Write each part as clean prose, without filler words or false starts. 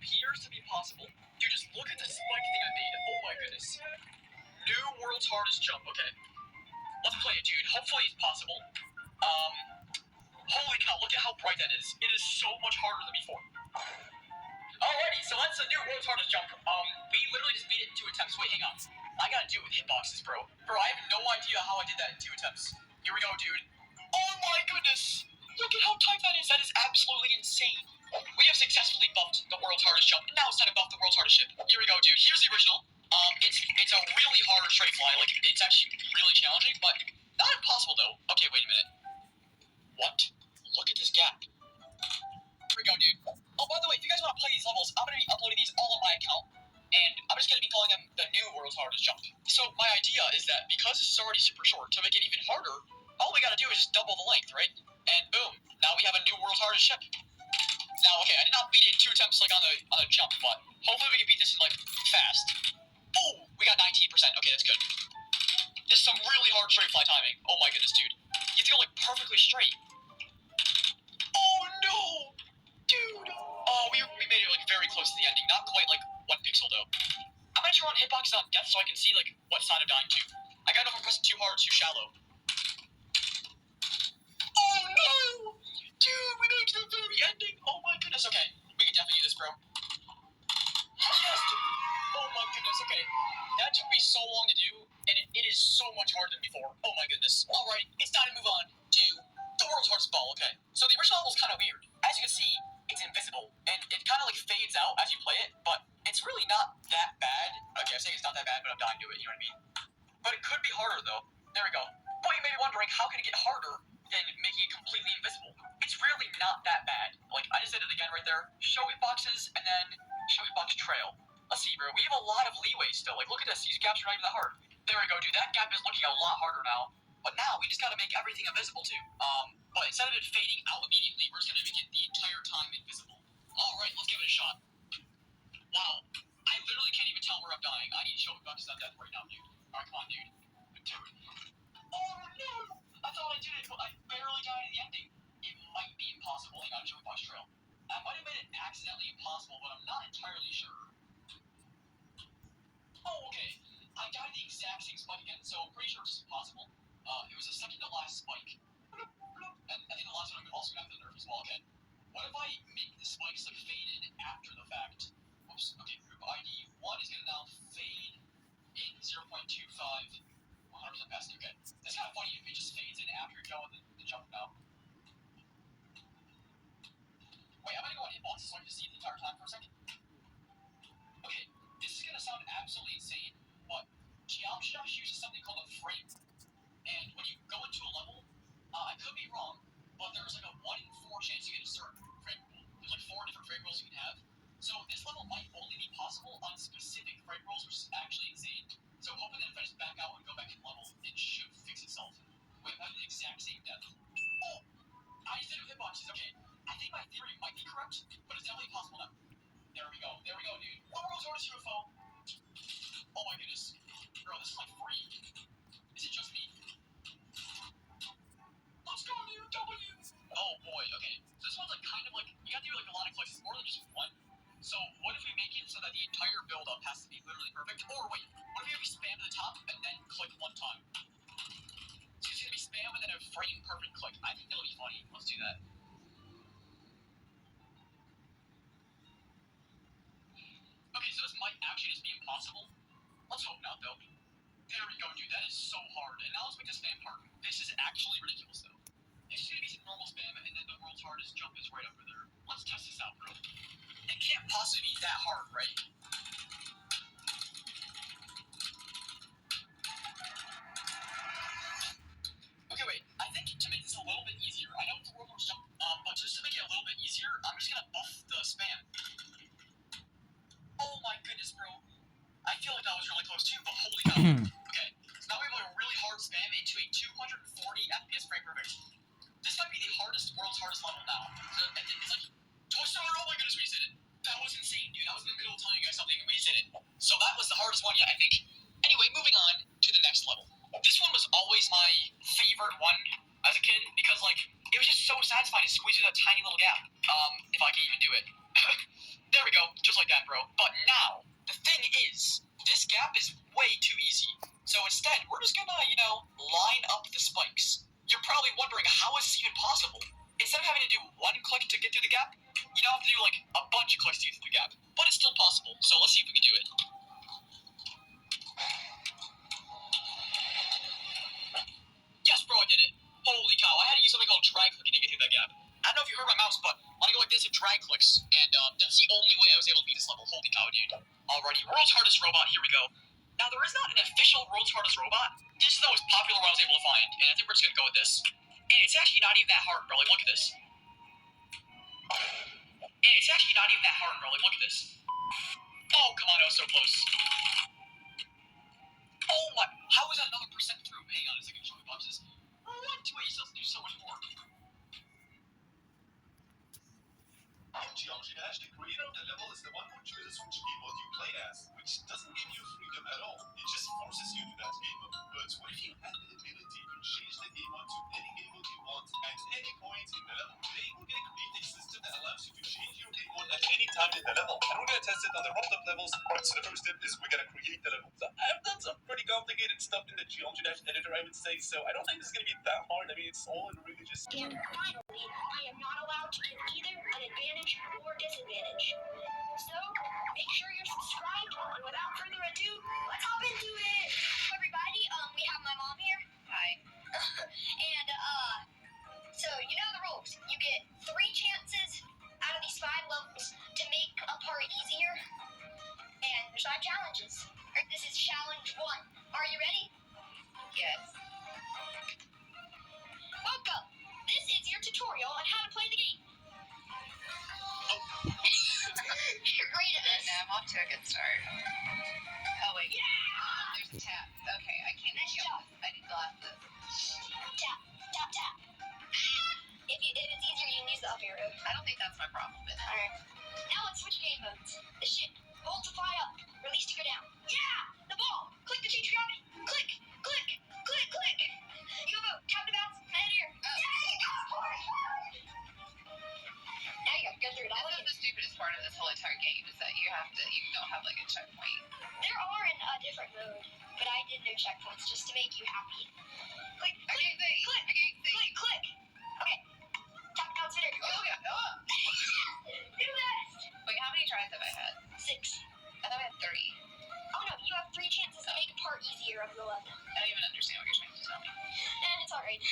appears to be possible. Dude, just look at the spike thing I made. Oh my goodness. New world's hardest jump. Okay. Let's play it, dude. Hopefully it's possible. Holy cow, look at how bright that is. It is so much harder than before. Alrighty, so that's a new world's hardest jump. We literally just beat it in 2 attempts. Wait, hang on. I gotta do it with hitboxes, bro. Bro, I have no idea how I did that in 2 attempts. Here we go, dude. Oh my goodness! Look at how tight that is. That is absolutely insane. We have successfully buffed the world's hardest jump. Now it's time to buff the world's hardest ship. Here we go, dude. Here's the original. It's a really hard straight fly. Like, it's actually really challenging, but not impossible, though. Okay, wait a minute. What? Look at this gap. Here we go, dude. Oh, by the way, if you guys want to play these levels, I'm going to be uploading these all on my account. And I'm just going to be calling them the new world's hardest jump. So my idea is that because this is already super short, to make it even harder, all we got to do is just double the length, right? And boom, now we have a new world's hardest ship. Now, okay, I did not beat it in 2 attempts like on the jump, but hopefully we can beat this in like fast. Oh, we got 19%. Okay, that's good. This is some really hard straight fly timing. Oh my goodness, dude. You have to go like perfectly straight. Oh no, dude. Oh, we made it like very close to the ending. Not quite like 1 pixel though. I'm gonna turn on hitboxes on death so I can see like what side I'm dying to. I gotta know if I'm pressing too hard or too shallow. Oh no, dude, we made it to the very ending. Oh my goodness. Okay, we can definitely do this, bro. Yes, dude. Oh my goodness. Okay, that took me so long to do, and it is so much harder than before. Oh my goodness. All right, it's time to move on to the world's hardest ball. Okay, so the original level is kind of weird. As you can see, it's invisible, and it kind of like fades out as you play it, but it's really not that bad. Okay, I'm saying it's not that bad, but I'm dying to it, you know what I mean? But it could be harder, though. There we go. But you may be wondering, how can it get harder than making it completely invisible? It's really not that bad. Like, I just did it again right there. Show hitboxes, and then show hitbox trail. Let's see, bro. We have a lot of leeway still. Like, look at this. These gaps are not even that hard. There we go, dude. That gap is looking a lot harder now. But now, we just gotta make everything invisible, too. But instead of it fading out immediately, we're just gonna make it the entire time invisible. Alright, let's give it a shot. Wow. I literally can't even tell where I'm dying. I need to show hitboxes on death right now, dude. Alright, come on, dude. Dude. Oh, no! I thought I did it, but I barely died at the ending. It might be impossible. Hang on, show hitbox trail. I might have made it accidentally impossible, but I'm not entirely sure. Oh, okay. I died the exact same spike again, so I'm pretty sure it's impossible. It was the second to last spike. And I think the last one I'm also gonna have to nerf as well. Okay. What if I make the spikes like faded after the fact? Oops. Okay, group ID 1 is gonna now fade in 0.25. 100% past. Okay. That's kind of funny if it just fades in after you're done with the jump now. Wait, I'm gonna go on hitboxes so I can see it the entire time for a second. Okay, this is gonna sound absolutely insane, but Geometry Dash uses something called a frame. And when you go into a level, I could be wrong, but there's like a 1 in 4 chance you get a certain frame rule. There's like 4 different frame rules you can have. So this level might only be possible on specific frame rules, which is actually insane. So hoping that if I just back out and go back in level, it should fix itself. Wait, I'm having the exact same death. Oh! I just did it with hitboxes. Okay, I think my theory might be correct, but it's definitely possible now. There we go, dude. The world's hardest UFO. Oh my goodness. Bro, this is like free. Is it just me? Let's go, dude, W! Oh boy, okay. So this one's like kind of like, you gotta do like a lot of clicks, more than just one. So what if we make it so that the entire build-up has to be literally perfect? Or wait, what if we spam to the top and then click 1 time? So it's gonna be spam and then a frame perfect click. I think that'll be funny. Let's do that. Okay, so this might actually just be impossible. Let's hope not, though. There we go, dude. That is so hard. And now let's make the spam part. This is actually ridiculous, though. It's just gonna be some normal spam, and then the world's hardest jump is right over there. Let's test this out, bro. It can't possibly be that hard, right? Okay, wait. I think to make this a little bit easier, I know it's the world's hardest jump, but just to make it a little bit easier, I'm just gonna buff the spam. Oh my goodness, bro. I feel like that was really close too, but holy cow. Okay, so now we have a really hard spam into a 240 FPS frame perfect. This might be the world's hardest level now. So, it's like, Toy Story, oh my goodness, we just did it. That was insane, dude. I was in the middle of telling you guys something and we just did it. So that was the hardest one yet, I think. Anyway, moving on to the next level. This one was always my favorite one as a kid because, like, it was just so satisfying to squeeze through that tiny little gap. If I could even do it. There we go. Just just like that, bro. But now, the thing is, this gap is way too easy. So instead, we're just gonna, line up the spikes. You're probably wondering, how is this even possible? Instead of having to do one click to get through the gap, you don't have to do, like, a bunch of clicks to get through the gap. But it's still possible, so let's see if we can do it. Yes, bro, I did it. Holy cow, I had to use something called drag clicking to get through that gap. I don't know if you heard my mouse, but when I go like this, it drag clicks. And that's the only way I was able to beat this level. Holy cow, dude. Alrighty, world's hardest robot, here we go. Now, there is not an official world's hardest robot. This is the most popular one I was able to find, and I think we're just gonna go with this. And it's actually not even that hard, bro. Like, look at this. And it's actually not even that hard, bro. Like, look at this. Oh, come on, I was so close. Oh my, how is that another percent through? Hang on a second, show me boxes. What? Wait, you still have to do so much more. In Geometry Dash, the creator of the level is the one who chooses which keyboard you play as, which doesn't give you freedom at all. It just forces you to that game mode. But what if you had the ability to change the game mode to any game mode you want at any point in the level? Today, we're going to create a system that allows you to change your game mode at any time in the level. And we're going to test it on the rolled up levels. So the first step is we're going to create the level. So I've done some pretty complicated stuff in the Geometry Dash editor, I would say. So I don't think this is going to be that hard. I mean, it's all really just... And finally, I am not allowed to give either an advantage or disadvantage. So, make sure you're subscribed, and without further ado, let's hop into it! Everybody, we have my mom here. Hi. And, so you know the rules. You get 3 chances out of these 5 levels to make a part easier. And there's 5 challenges. This is challenge 1. Are you ready? Yes. Welcome! This is your tutorial on how to play the game. You're great at this. No, I'm off to a good start. Oh, wait. Yeah! There's a tap. Okay, I can't Nice see job. I need glasses. Tap, tap, tap. If it's easier, you can use the up arrow. I don't think that's my problem, but Alright. Now let's switch game modes. The ship. Hold to fly up. Release to go down. Yeah! The ball. Click to change gravity. Click, click, click, click. You have a tap to bounce. Head here. Yeah, you go for it. Now you gotta go through it all this again. is the stupidest part of this whole entire game is that you don't have like a checkpoint. There are in a different mode, but I did no checkpoints just to make you happy. Click, I click, can't see. click, I can't see. click, click. Okay. Tap to bounce hitter. Oh, yeah. Oh. Do best. Wait, how many tries have I had? 6. I thought I had 3. Oh no, you have 3 chances to make a part easier of the level. I don't even understand what you're trying to tell me. And it's alright.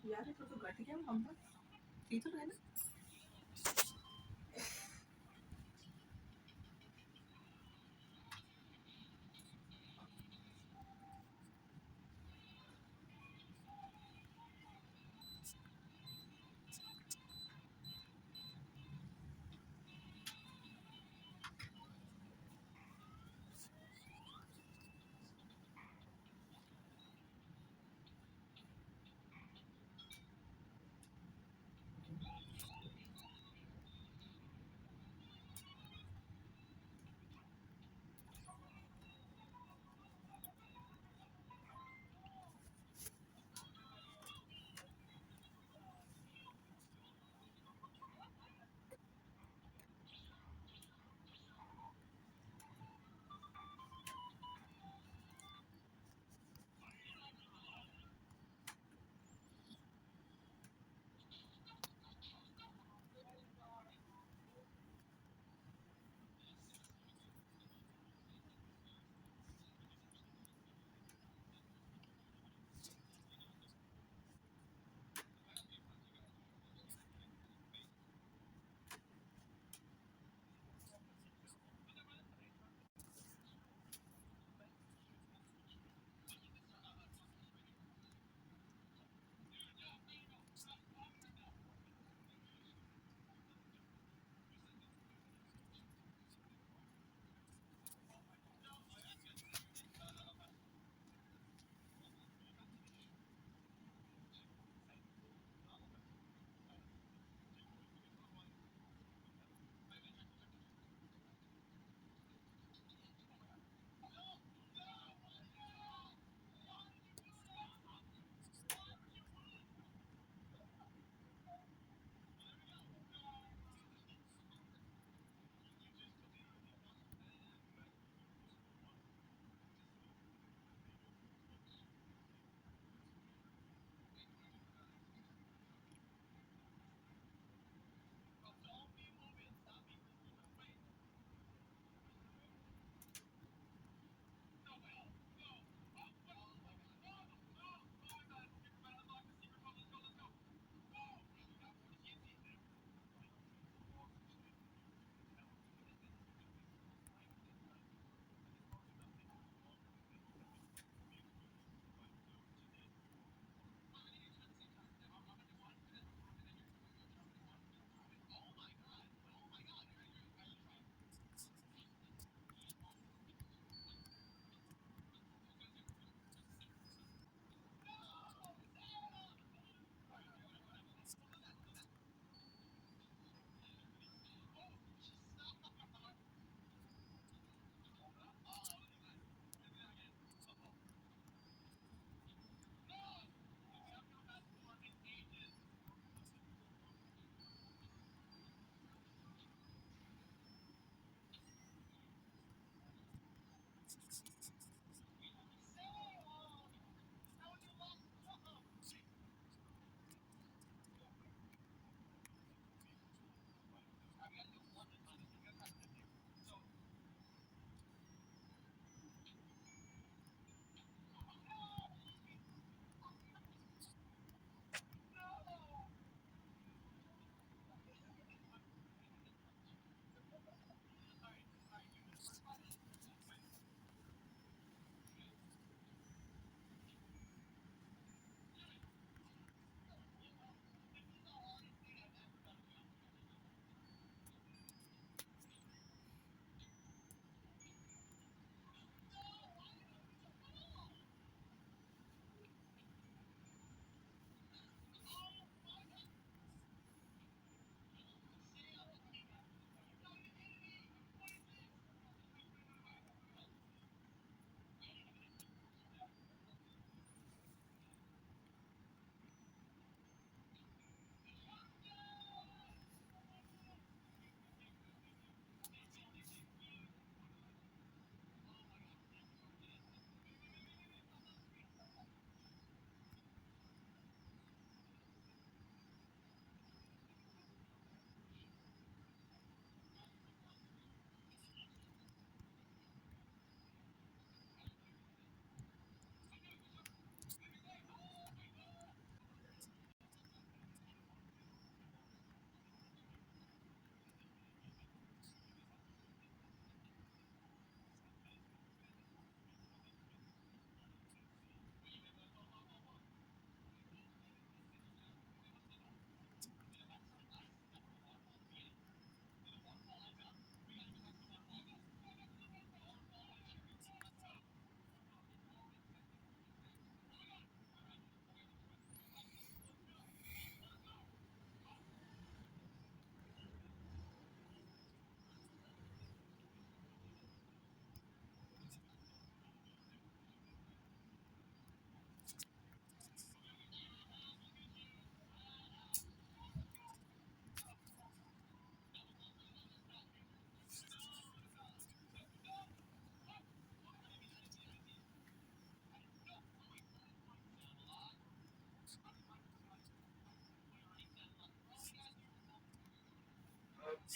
यार तो घट गया हम ठीक तो है ना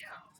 Yeah.